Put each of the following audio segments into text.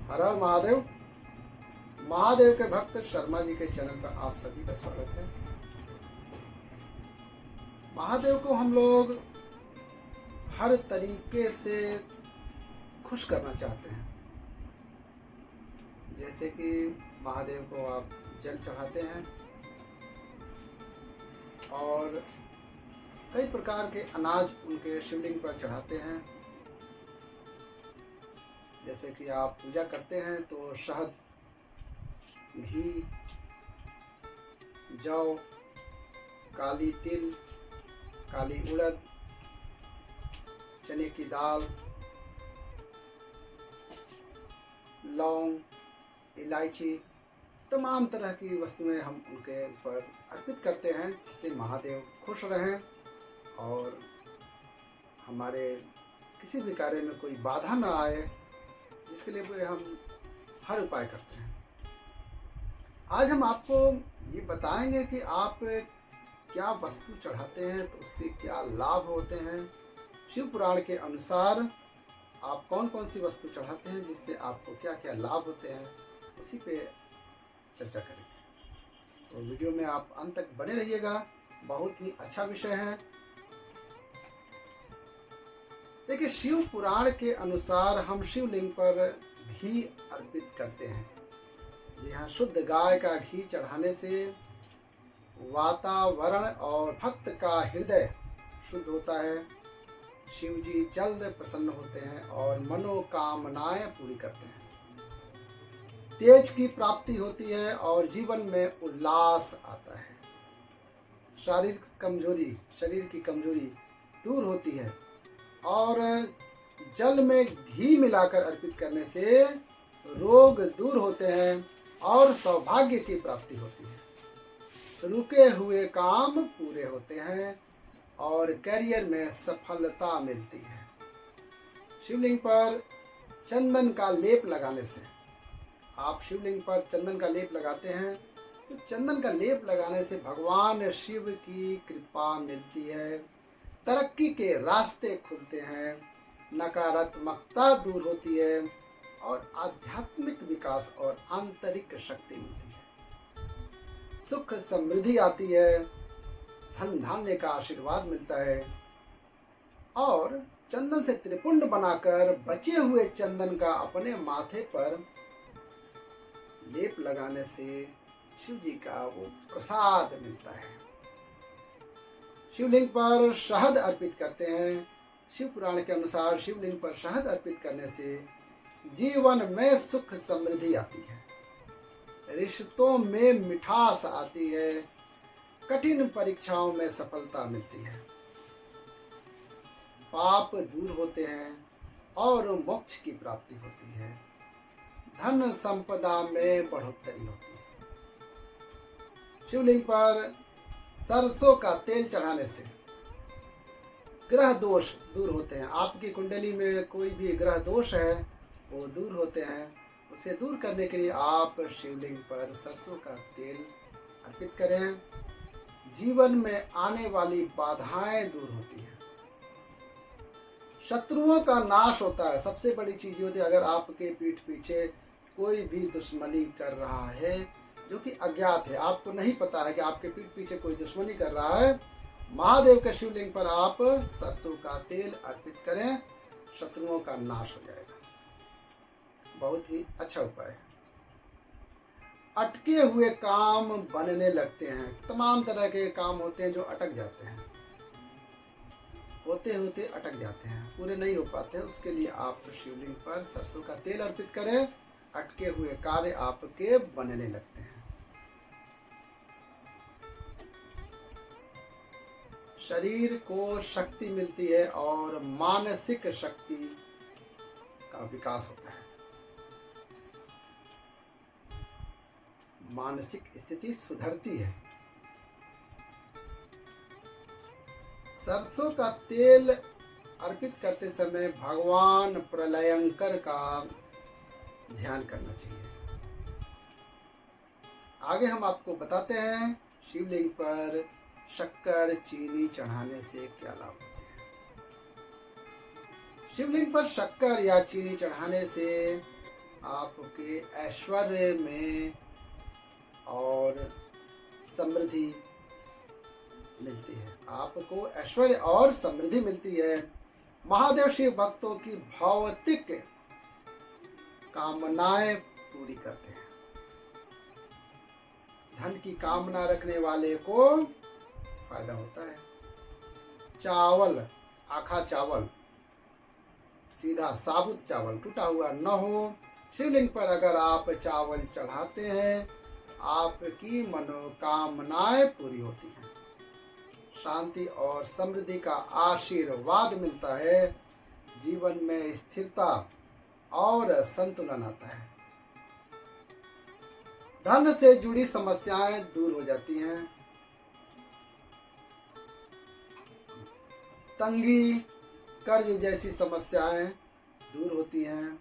हर हर महादेव। महादेव के भक्त शर्मा जी के चैनल पर आप सभी का स्वागत है। महादेव को हम लोग हर तरीके से खुश करना चाहते हैं। जैसे कि महादेव को आप जल चढ़ाते हैं और कई प्रकार के अनाज उनके शिवलिंग पर चढ़ाते हैं। जैसे कि आप पूजा करते हैं तो शहद, घी, जौ, काली तिल, काली उड़द, चने की दाल, लौंग, इलायची, तमाम तरह की वस्तुएं हम उनके ऊपर अर्पित करते हैं, जिससे महादेव खुश रहें और हमारे किसी भी कार्य में कोई बाधा ना आए, जिसके लिए हम हर उपाय करते हैं। आज हम आपको ये बताएंगे कि आप क्या वस्तु चढ़ाते हैं तो उससे क्या लाभ होते हैं। शिव पुराण के अनुसार आप कौन कौन सी वस्तु चढ़ाते हैं जिससे आपको क्या क्या लाभ होते हैं, उसी पे चर्चा करेंगे। तो वीडियो में आप अंत तक बने रहिएगा, बहुत ही अच्छा विषय है। देखिए, शिव पुराण के अनुसार हम शिवलिंग पर घी अर्पित करते हैं। जी हाँ, शुद्ध गाय का घी चढ़ाने से वातावरण और भक्त का हृदय शुद्ध होता है। शिव जी जल्द प्रसन्न होते हैं और मनोकामनाएं पूरी करते हैं। तेज की प्राप्ति होती है और जीवन में उल्लास आता है। शरीर की कमजोरी दूर होती है और जल में घी मिलाकर अर्पित करने से रोग दूर होते हैं और सौभाग्य की प्राप्ति होती है। रुके हुए काम पूरे होते हैं और करियर में सफलता मिलती है। शिवलिंग पर चंदन का लेप लगाने से, आप शिवलिंग पर चंदन का लेप लगाते हैं तो चंदन का लेप लगाने से भगवान शिव की कृपा मिलती है, तरक्की के रास्ते खुलते हैं, नकारात्मकता दूर होती है और आध्यात्मिक विकास और आंतरिक शक्ति मिलती है। सुख समृद्धि आती है, धन धान्य का आशीर्वाद मिलता है और चंदन से त्रिपुंड बनाकर बचे हुए चंदन का अपने माथे पर लेप लगाने से शिव जी का वो प्रसाद मिलता है। शिवलिंग पर शहद अर्पित करते हैं। शिव पुराण के अनुसार शिवलिंग पर शहद अर्पित करने से जीवन में सुख समृद्धि आती है, रिश्तों में मिठास आती है, कठिन परीक्षाओं में सफलता मिलती है, पाप दूर होते हैं और मोक्ष की प्राप्ति होती है, धन संपदा में बढ़ोतरी होती है। शिवलिंग पर सरसों का तेल चढ़ाने से ग्रह दोष दूर होते हैं। आपकी कुंडली में कोई भी ग्रह दोष है वो दूर होते हैं। उसे दूर करने के लिए आप शिवलिंग पर सरसों का तेल अर्पित करें। जीवन में आने वाली बाधाएं दूर होती हैं, शत्रुओं का नाश होता है। सबसे बड़ी चीज होती है, अगर आपके पीठ पीछे कोई भी दुश्मनी कर रहा है जो कि अज्ञात है, आपको नहीं पता है कि आपके पीठ पीछे कोई दुश्मनी कर रहा है, महादेव के शिवलिंग पर आप सरसों का तेल अर्पित करें, शत्रुओं का नाश हो जाएगा। बहुत ही अच्छा उपाय है। अटके हुए काम बनने लगते हैं। तमाम तरह के काम होते हैं जो अटक जाते हैं, होते होते अटक जाते हैं, पूरे नहीं हो पाते। उसके लिए आप शिवलिंग पर सरसों का तेल अर्पित करें, अटके हुए कार्य आपके बनने लगते हैं। शरीर को शक्ति मिलती है और मानसिक शक्ति का विकास होता है। मानसिक स्थिति सुधरती है। सरसों का तेल अर्पित करते समय भगवान प्रलयंकर का ध्यान करना चाहिए। आगे हम आपको बताते हैं शिवलिंग पर शक्कर चीनी चढ़ाने से क्या लाभ होते हैं। शिवलिंग पर शक्कर या चीनी चढ़ाने से आपके ऐश्वर्य में और समृद्धि मिलती है। आपको ऐश्वर्य और समृद्धि मिलती है। महादेव शिव भक्तों की भौतिक कामनाएं पूरी करते हैं। धन की कामना रखने वाले को फायदा होता है। चावल, आखा चावल, सीधा साबुत चावल, टूटा हुआ न हो, शिवलिंग पर अगर आप चावल चढ़ाते हैं, आपकी मनोकामनाएं पूरी होती हैं। शांति और समृद्धि का आशीर्वाद मिलता है। जीवन में स्थिरता और संतुलन आता है। धन से जुड़ी समस्याएं दूर हो जाती हैं। तंगी, कर्ज जैसी समस्याएं दूर होती हैं।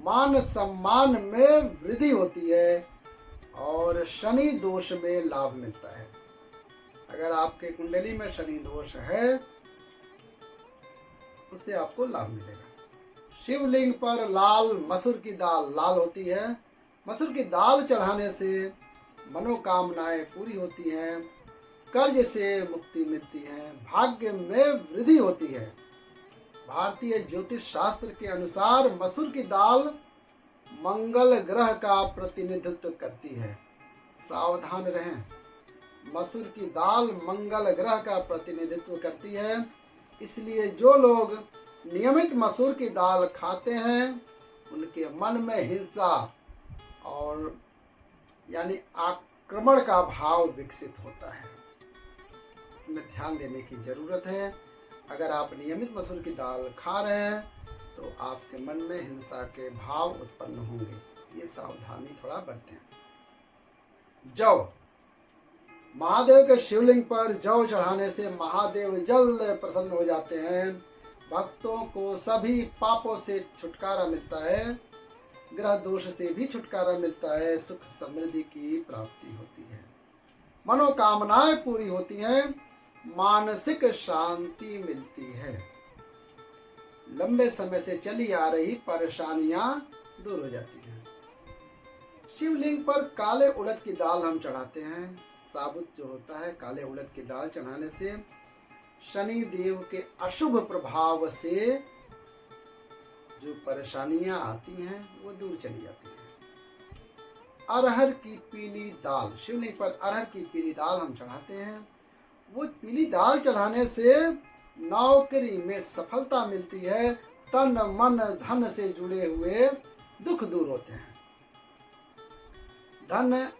मान सम्मान में वृद्धि होती है और शनि दोष में लाभ मिलता है। अगर आपके कुंडली में शनि दोष है, उससे आपको लाभ मिलेगा। शिवलिंग पर लाल मसूर की दाल लाल होती है। मसूर की दाल चढ़ाने से मनोकामनाएं पूरी होती हैं। कर्ज से मुक्ति मिलती है। भाग्य में वृद्धि होती है। भारतीय ज्योतिष शास्त्र के अनुसार मसूर की दाल मंगल ग्रह का प्रतिनिधित्व करती है। सावधान रहें, मसूर की दाल मंगल ग्रह का प्रतिनिधित्व करती है। इसलिए जो लोग नियमित मसूर की दाल खाते हैं, उनके मन में हिंसा और यानी आक्रमण का भाव विकसित होता है। इसमें ध्यान देने की जरूरत है। अगर आप नियमित मसूर की दाल खा रहे हैं तो आपके मन में हिंसा के भाव उत्पन्न होंगे। ये सावधानी थोड़ा बरतें। जौ, महादेव के शिवलिंग पर जौ चढ़ाने से महादेव जल्द प्रसन्न हो जाते हैं। भक्तों को सभी पापों से छुटकारा मिलता है। ग्रह दोष से भी छुटकारा मिलता है। सुख समृद्धि की प्राप्ति होती है। मनोकामनाएं पूरी होती हैं। मानसिक शांति मिलती है। लंबे समय से चली आ रही परेशानियां दूर हो जाती हैं। शिवलिंग पर काले उड़द की दाल हम चढ़ाते हैं। साबुत जो होता है, काले उड़द की दाल चढ़ाने से शनि देव के अशुभ प्रभाव से जो परेशानियां आती हैं वो दूर चली जाती हैं। अरहर की पीली दाल, शिवलिंग पर अरहर की पीली दाल हम चढ़ाते हैं। वो पीली दाल चढ़ाने से नौकरी में सफलता मिलती है। तन मन धन से जुड़े हुए दुख दूर होते हैं। धन,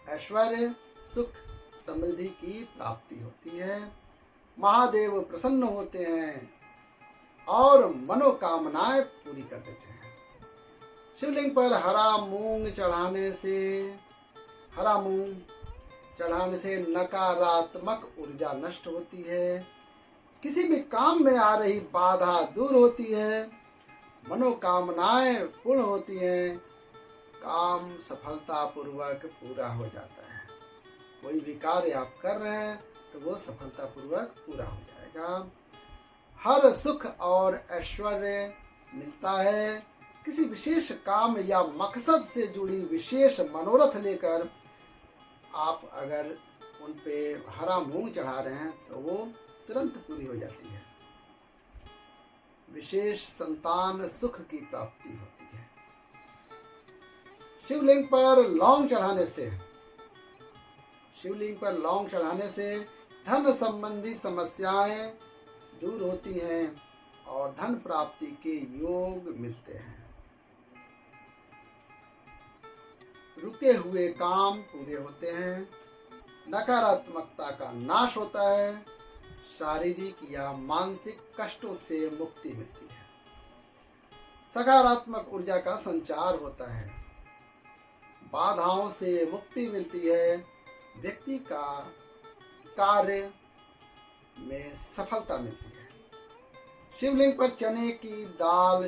ऐश्वर्य, सुख, समृद्धि की प्राप्ति होती है। महादेव प्रसन्न होते हैं और मनोकामनाएं पूरी कर देते हैं। शिवलिंग पर हरा मूंग चढ़ाने से नकारात्मक ऊर्जा नष्ट होती है। किसी भी काम में आ रही बाधा दूर होती है। मनोकामनाएं पूर्ण होती हैं। काम सफलतापूर्वक पूरा हो जाता है। कोई भी कार्य आप कर रहे हैं तो वो सफलतापूर्वक पूरा हो जाएगा। हर सुख और ऐश्वर्य मिलता है। किसी विशेष काम या मकसद से जुड़ी विशेष मनोरथ लेकर आप अगर उन पे हरा मूंग चढ़ा रहे हैं तो वो तुरंत पूरी हो जाती है। विशेष संतान सुख की प्राप्ति होती है। शिवलिंग पर लौंग चढ़ाने से धन संबंधी समस्याएं दूर होती हैं और धन प्राप्ति के योग मिलते हैं। रुके हुए काम पूरे होते हैं। नकारात्मकता का नाश होता है। शारीरिक या मानसिक कष्टों से मुक्ति मिलती है। सकारात्मक ऊर्जा का संचार होता है। बाधाओं से मुक्ति मिलती है। व्यक्ति का कार्य में सफलता मिलती है। शिवलिंग पर चने की दाल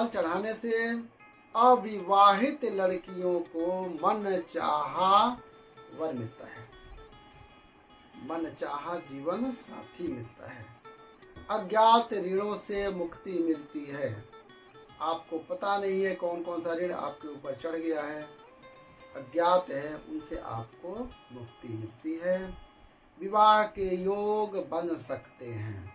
चढ़ाने से अविवाहित लड़कियों को मनचाहा वर मिलता है। मनचाहा जीवन साथी मिलता है। अज्ञात ऋणों से मुक्ति मिलती है। आपको पता नहीं है कौन कौन सा ऋण आपके ऊपर चढ़ गया है, अज्ञात है, उनसे आपको मुक्ति मिलती है। विवाह के योग बन सकते हैं।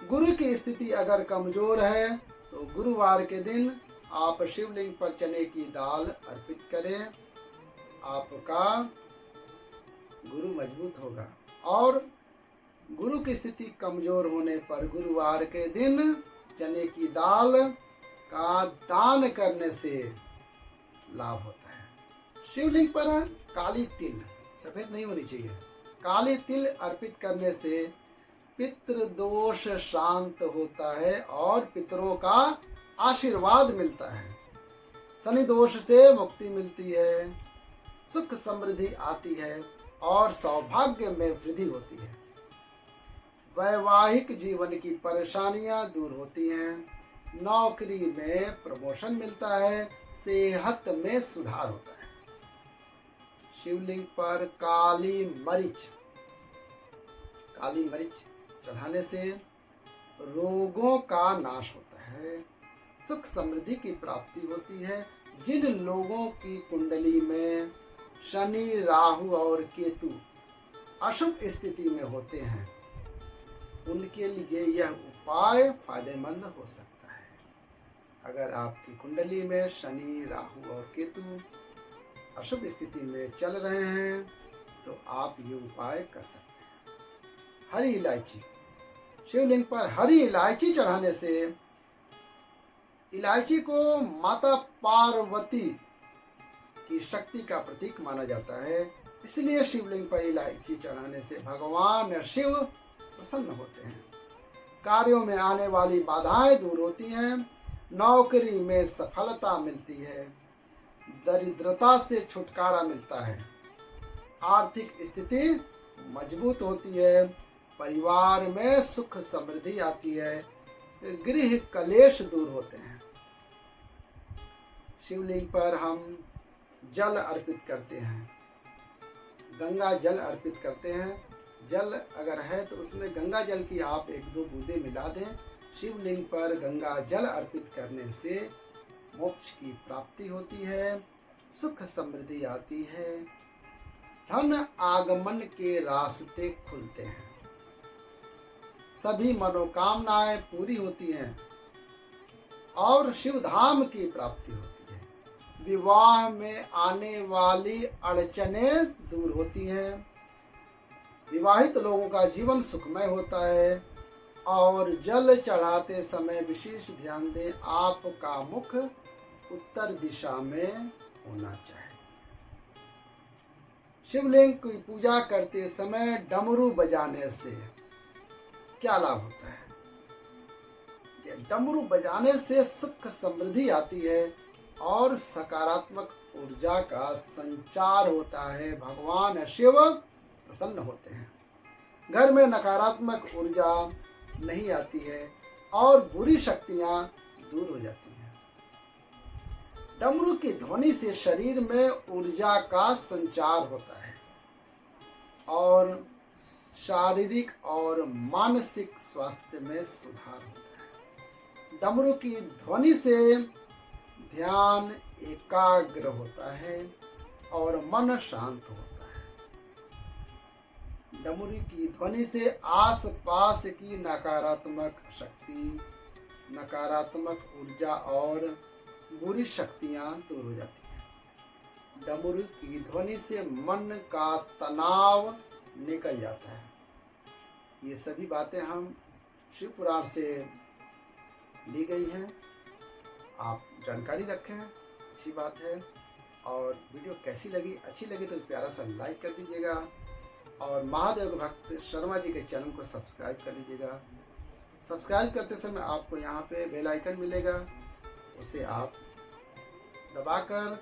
गुरु की स्थिति अगर कमजोर है तो गुरुवार के दिन आप शिवलिंग पर चने की दाल अर्पित करें, आपका गुरु मजबूत होगा। और गुरु की स्थिति कमजोर होने पर गुरुवार के दिन चने की दाल का दान करने से लाभ होता है। शिवलिंग पर काली तिल, सफेद नहीं होनी चाहिए, काली तिल अर्पित करने से पितृ दोष शांत होता है और पितरों का आशीर्वाद मिलता है। शनि दोष से मुक्ति मिलती है, सुख समृद्धि आती है और सौभाग्य में वृद्धि होती है। वैवाहिक जीवन की परेशानियां दूर होती हैं, नौकरी में प्रमोशन मिलता है, सेहत में सुधार होता है। शिवलिंग पर काली मरीच चढ़ाने से रोगों का नाश होता है, सुख समृद्धि की प्राप्ति होती है। जिन लोगों की कुंडली में शनि, राहु और केतु अशुभ स्थिति में होते हैं, उनके लिए यह उपाय फायदेमंद हो सकता है। अगर आपकी कुंडली में शनि, राहु और केतु अशुभ स्थिति में चल रहे हैं तो आप ये उपाय कर सकते हैं। हरी इलायची, शिवलिंग पर हरी इलायची चढ़ाने से, इलायची को माता पार्वती की शक्ति का प्रतीक माना जाता है, इसलिए शिवलिंग पर इलायची चढ़ाने से भगवान शिव प्रसन्न होते हैं। कार्यों में आने वाली बाधाएं दूर होती हैं, नौकरी में सफलता मिलती है, दरिद्रता से छुटकारा मिलता है, आर्थिक स्थिति मजबूत होती है, परिवार में सुख समृद्धि आती है, गृह कलेश दूर होते हैं। शिवलिंग पर हम जल अर्पित करते हैं, गंगा जल अर्पित करते हैं। जल अगर है तो उसमें गंगा जल की आप 1-2 बूंदे मिला दें। शिवलिंग पर गंगा जल अर्पित करने से मोक्ष की प्राप्ति होती है, सुख समृद्धि आती है, धन आगमन के रास्ते खुलते हैं, सभी मनोकामनाएं पूरी होती हैं और शिव धाम की प्राप्ति होती है। विवाह में आने वाली अड़चनें दूर होती हैं, विवाहित लोगों का जीवन सुखमय होता है। और जल चढ़ाते समय विशेष ध्यान दें, आपका मुख उत्तर दिशा में होना चाहिए। शिवलिंग की पूजा करते समय डमरू बजाने से क्या लाभ होता है? डमरू बजाने से सुख समृद्धि आती है और सकारात्मक ऊर्जा का संचार होता है, भगवान शिव प्रसन्न होते हैं। घर में नकारात्मक ऊर्जा नहीं आती है और बुरी शक्तियां दूर हो जाती हैं। डमरू की ध्वनि से शरीर में ऊर्जा का संचार होता है और शारीरिक और मानसिक स्वास्थ्य में सुधार होता है। डमरू की ध्वनि से ध्यान एकाग्र होता है और मन शांत होता है। डमरू की ध्वनि से आसपास की नकारात्मक शक्ति, नकारात्मक ऊर्जा और बुरी शक्तियां दूर हो जाती हैं। डमरू की ध्वनि से मन का तनाव निकल जाता है। ये सभी बातें हम शिव पुराण से ली गई हैं, आप जानकारी रखें, अच्छी बात है। और वीडियो कैसी लगी, अच्छी लगी तो प्यारा सा लाइक कर दीजिएगा और महादेव भक्त शर्मा जी के चैनल को सब्सक्राइब कर लीजिएगा। सब्सक्राइब करते समय आपको यहाँ पे बेल आइकन मिलेगा, उसे आप दबाकर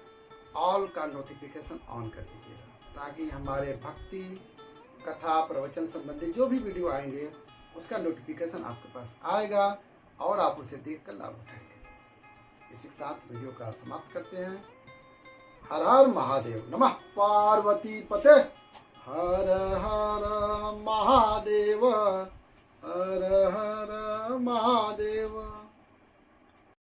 ऑल का नोटिफिकेशन ऑन कर दीजिएगा ताकि हमारे भक्ति, कथा, प्रवचन संबंधी जो भी वीडियो आएंगे उसका नोटिफिकेशन आपके पास आएगा और आप उसे देखकर लाभ उठाएंगे। इसी के साथ वीडियो का समाप्त करते हैं। हर हर महादेव, नमः पार्वती पते, हर हर महादेव, हर हर महादेव।